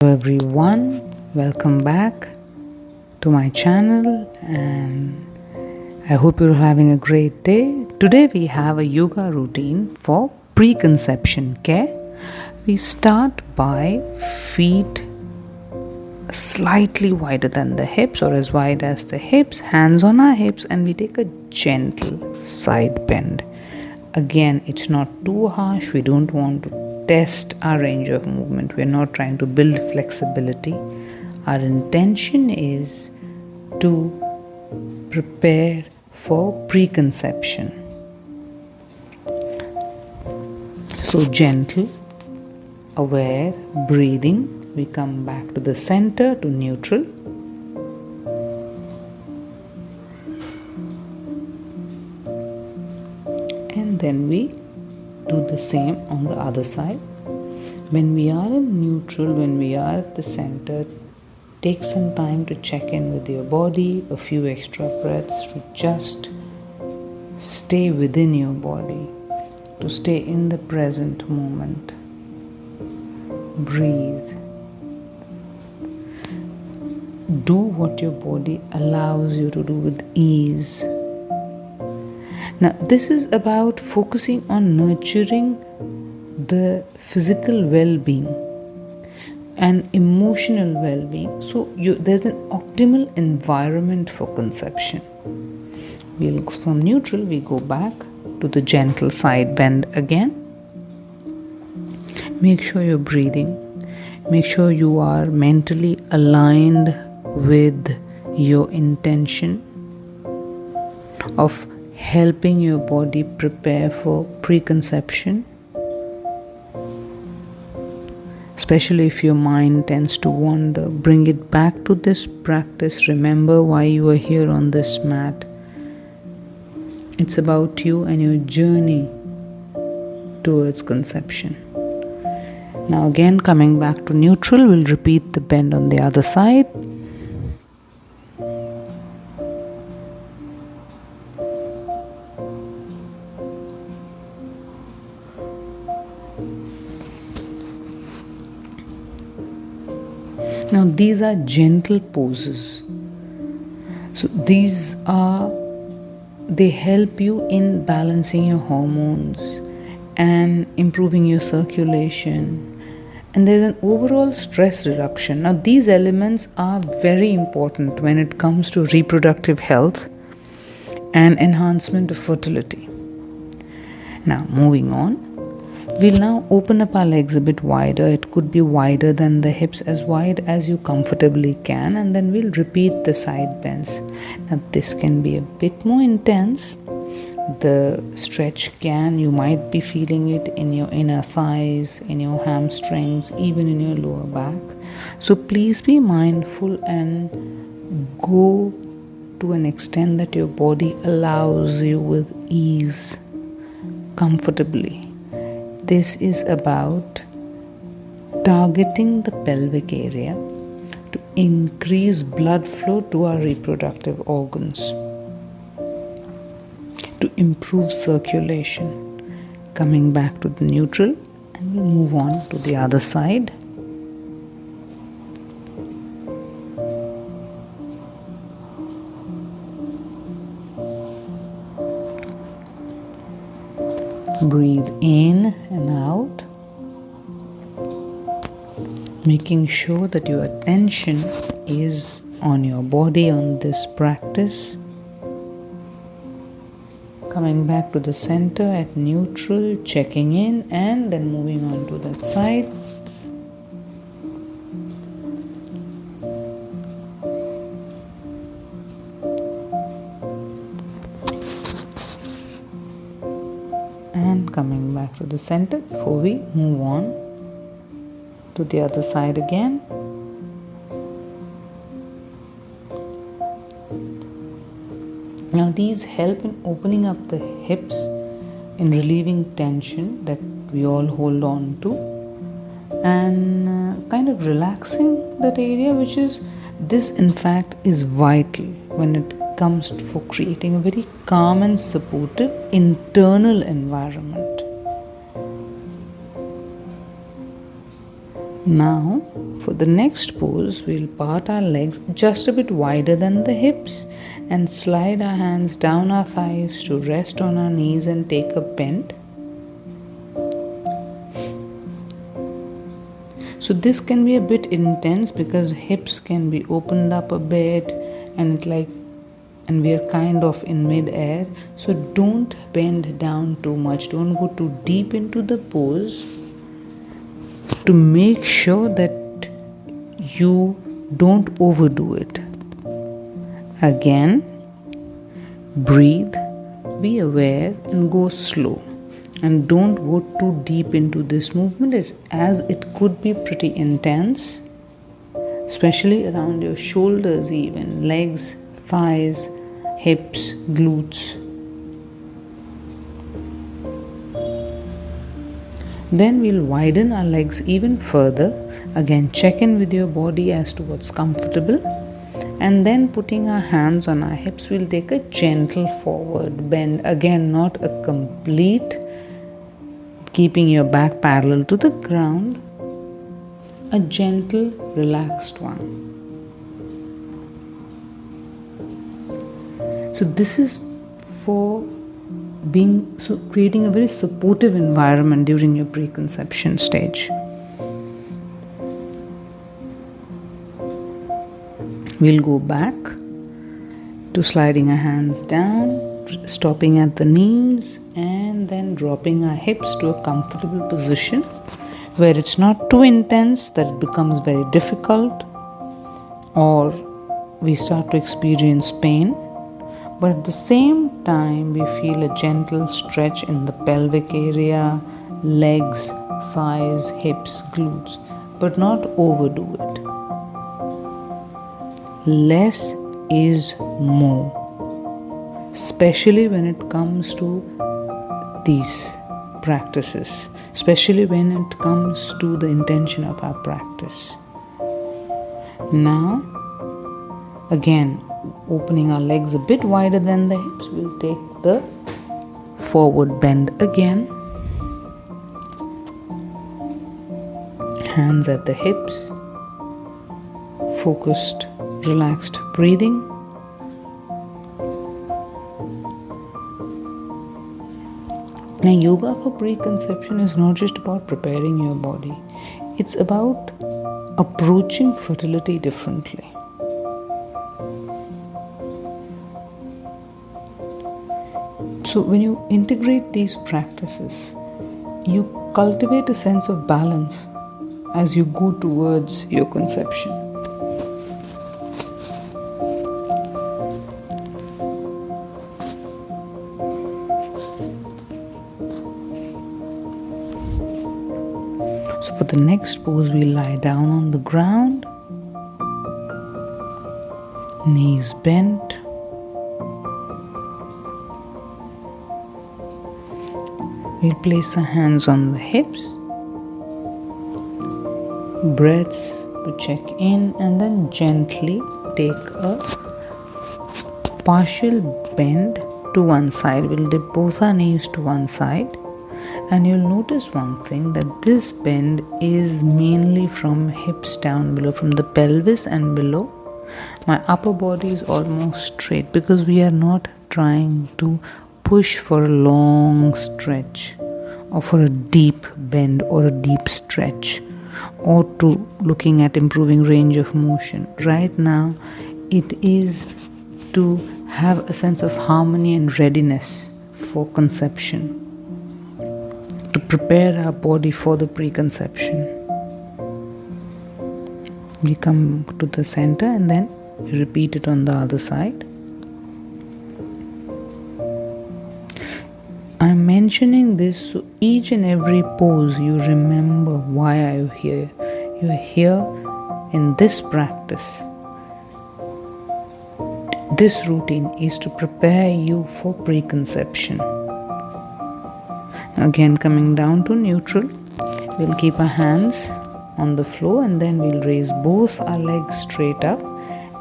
Hello everyone, welcome back to my channel, and I hope you're having a great day. Today we have a yoga routine for preconception care. We start by feet slightly wider than the hips or as wide as the hips, hands on our hips, and we take a gentle side bend. Again, it's not too harsh. We don't want to test our range of movement. We're not trying to build flexibility. Our intention is to prepare for preconception. So gentle, aware, breathing. We come back to the center, to neutral. And then we do the same on the other side. When we are in neutral, when we are at the center, take some time to check in with your body, a few extra breaths to just stay within your body, to stay in the present moment. Breathe. Do what your body allows you to do with ease. Now, this is about focusing on nurturing the physical well-being and emotional well-being. So there's an optimal environment for conception. We'll go from neutral, we go back to the gentle side bend again. Make sure you're breathing. Make sure you are mentally aligned with your intention of helping your body prepare for preconception. Especially if your mind tends to wander, bring it back to this practice. Remember why you are here on this mat. It's about you and your journey towards conception. Now again, coming back to neutral, we'll repeat the bend on the other side. Now these are gentle poses. So they help you in balancing your hormones and improving your circulation. And there's an overall stress reduction. Now these elements are very important when it comes to reproductive health and enhancement of fertility. Now moving on. We'll now open up our legs a bit wider. It could be wider than the hips, as wide as you comfortably can, and then we'll repeat the side bends. Now this can be a bit more intense. The stretch you might be feeling it in your inner thighs, in your hamstrings, even in your lower back. So please be mindful and go to an extent that your body allows you with ease, comfortably. This is about targeting the pelvic area to increase blood flow to our reproductive organs, to improve circulation. Coming back to the neutral, and we'll move on to the other side. Breathe in and out, making sure that your attention is on your body, on this practice. Coming back to the center at neutral, checking in, and then moving on to that side. And coming back to the center before we move on to the other side again. Now these help in opening up the hips, in relieving tension that we all hold on to, and kind of relaxing that area, which is, this in fact is vital when it comes for creating a very calm and supportive internal environment. Now, for the next pose, we'll part our legs just a bit wider than the hips and slide our hands down our thighs to rest on our knees and take a bend. So this can be a bit intense because hips can be opened up a bit and we are kind of in mid-air. So don't bend down too much. Don't go too deep into the pose, to make sure that you don't overdo it. Again, breathe, be aware, and go slow. And don't go too deep into this movement, as it could be pretty intense, especially around your shoulders, even legs, thighs, hips, glutes. Then we'll widen our legs even further. Again, check in with your body as to what's comfortable. And then putting our hands on our hips, we'll take a gentle forward bend. Again, not a complete, keeping your back parallel to the ground. A gentle, relaxed one. So this is for creating a very supportive environment during your preconception stage. We'll go back to sliding our hands down, stopping at the knees, and then dropping our hips to a comfortable position where it's not too intense that it becomes very difficult or we start to experience pain. But at the same time, we feel a gentle stretch in the pelvic area, legs, thighs, hips, glutes, but not overdo it. Less is more, especially when it comes to these practices, especially when it comes to the intention of our practice. Now, again, opening our legs a bit wider than the hips, we'll take the forward bend again. Hands at the hips, focused, relaxed breathing. Now, yoga for preconception is not just about preparing your body, it's about approaching fertility differently. So when you integrate these practices, you cultivate a sense of balance as you go towards your conception. So for the next pose, we lie down on the ground, knees bent. We'll place our hands on the hips, breaths to check in, and then gently take a partial bend to one side. We'll dip both our knees to one side, and you'll notice one thing, that this bend is mainly from hips down below, from the pelvis and below. My upper body is almost straight because we are not trying to push for a long stretch or for a deep bend or a deep stretch or to looking at improving range of motion. Right now, it is to have a sense of harmony and readiness for conception, to prepare our body for the preconception. We come to the center and then repeat it on the other side. I'm mentioning this so each and every pose you remember why are you here. You're here in this practice. This routine is to prepare you for preconception. Again, coming down to neutral, we'll keep our hands on the floor and then we'll raise both our legs straight up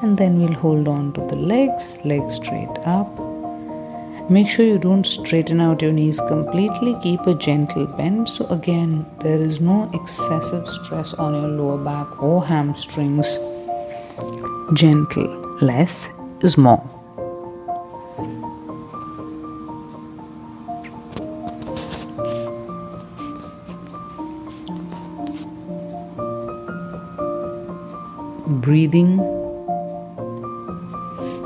and then we'll hold on to the legs straight up. Make sure you don't straighten out your knees completely. Keep a gentle bend. So again, there is no excessive stress on your lower back or hamstrings. Gentle. Less is more. Breathing.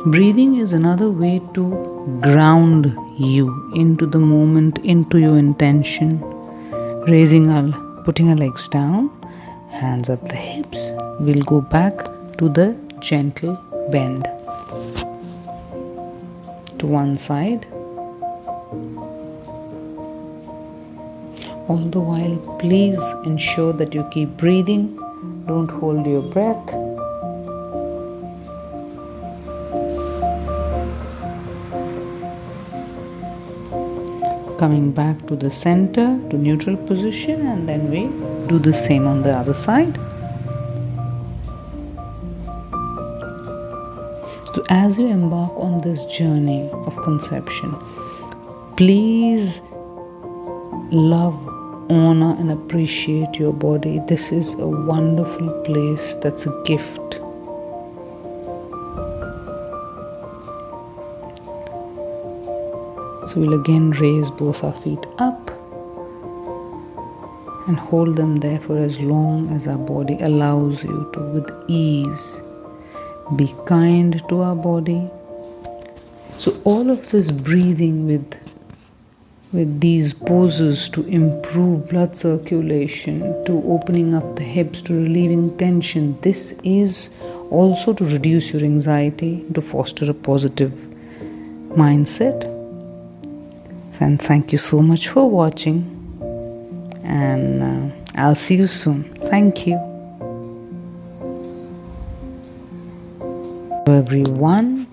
Breathing is another way to ground you into the moment, into your intention. Putting our legs down, hands up the hips. We'll go back to the gentle bend to one side. All the while, please ensure that you keep breathing. Don't hold your breath. Coming back to the center, to neutral position, and then we do the same on the other side. So as you embark on this journey of conception, please love, honor, and appreciate your body. This is a wonderful place. That's a gift. So we'll again raise both our feet up and hold them there for as long as our body allows you to, with ease. Be kind to our body. So all of this breathing with these poses to improve blood circulation, to opening up the hips, to relieving tension, this is also to reduce your anxiety, to foster a positive mindset. And thank you so much for watching, and I'll see you soon. Thank you. Everyone,